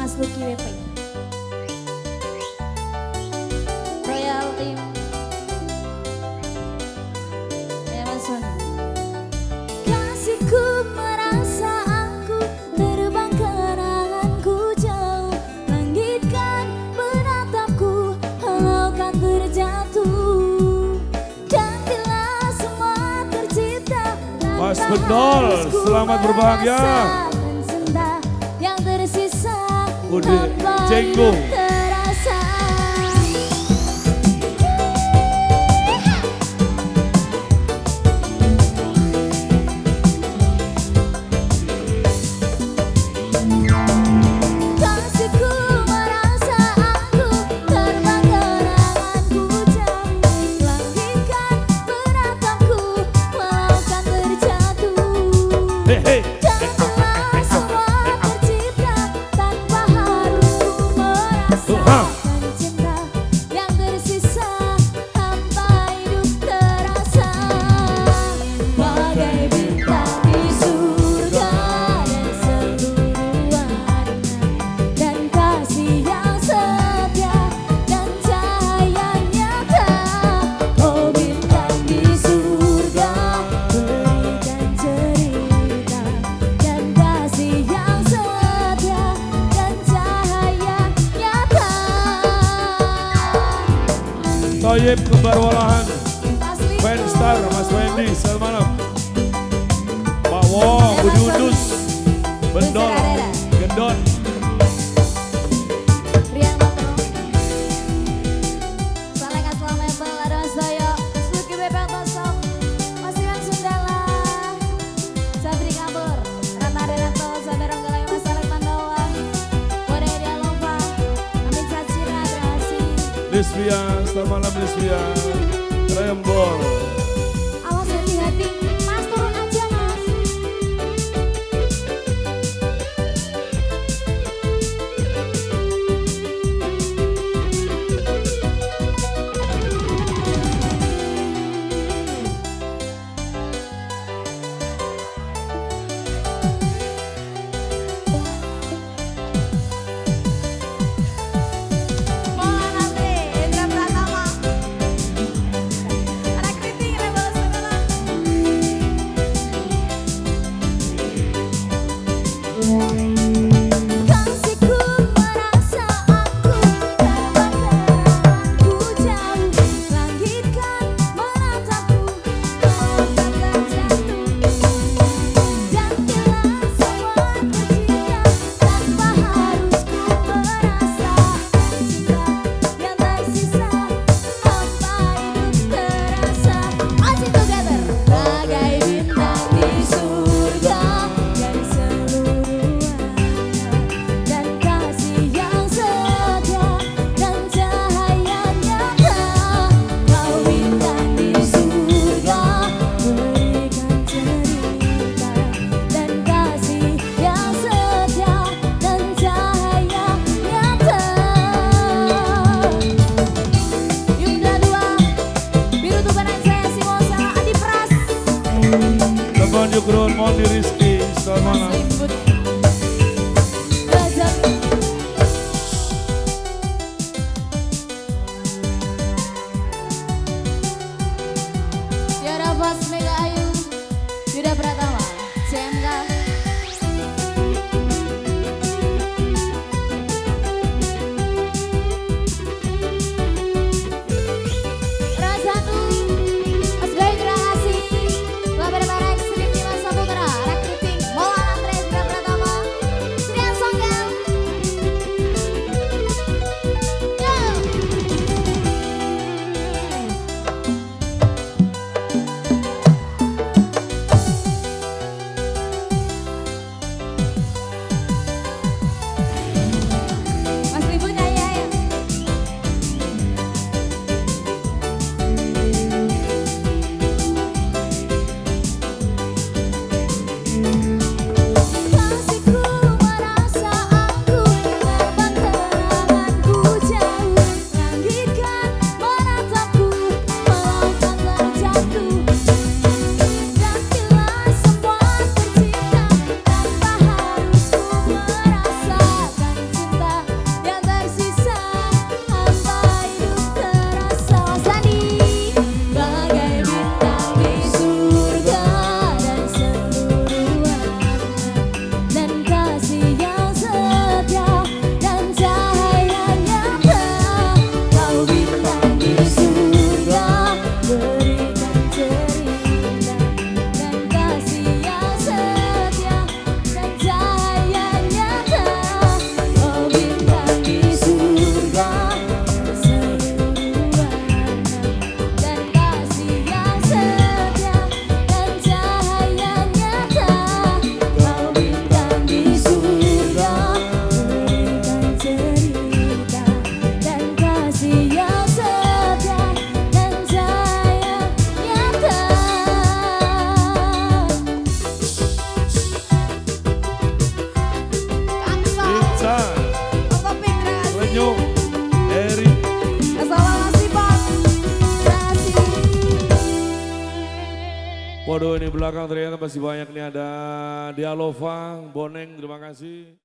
Mas Lucky WP. Royal Team. Ya Mas Wan. Kasihku merasa aku terbang kenanganku jauh, langitkan menatapku, halaukan terjatuh, dan bila semua tercipta. Mas Bendol, selamat berbahagia. Yang tersisa Udah jenggo. terasa. Kasihku merasa aku terbang kenanganku jauh, langitkan menatapku, walaukan terjatuh. Hey, hey. Toyib Kembar Walahan, Fanstar Mas Wendy, selamat malam. Pak Wo, Budi Undus, Bendol, Gendon. Rian Batu, Salekat Slamebel, ada Mas Doyo, Mas Lucky WP Tosok, Mas Iwan Sundala, Sabri Kabur, Ratna Renato, Saudara Galai, Mas Alek Pandawa, Bode Dialova, Amin Sacira, terima kasih. Lisvia, selamat malam Lisvia. Rembol. Awas hati-hati, Mas turun aja Mas. Kasihku merasa aku terbang kenanganku jauh, langitkan menatapku, walaukan terjatuh, dan bila semua tercipta tanpa harus ku merasa, cinta yang tersisa tanpa hidup terasa. All together, bagai bintang di surga dari seluruh dan kasih yang setia dan cahaya nyata. Kau bintang di surga, berikan cerita dan kasih yang setia dan cahaya nyata. Yunda dua, biru tubanan saya Simosa Adi Pras. Teman Yukron Mondi Rizky, selamat malam. Selimut Rajab. Tiara Bas Mega Ayu, Yuda Pratama, CMK. Razatu, Mas Bayu terima kasih. Labar Bara Ekstrim 5 Saputra, Rakri Onyo, Eri. Assalamualaikum Pak. Terima kasih. Waduh ini belakang ternyata masih banyak nih, ada Dialova, Boneng, terima kasih.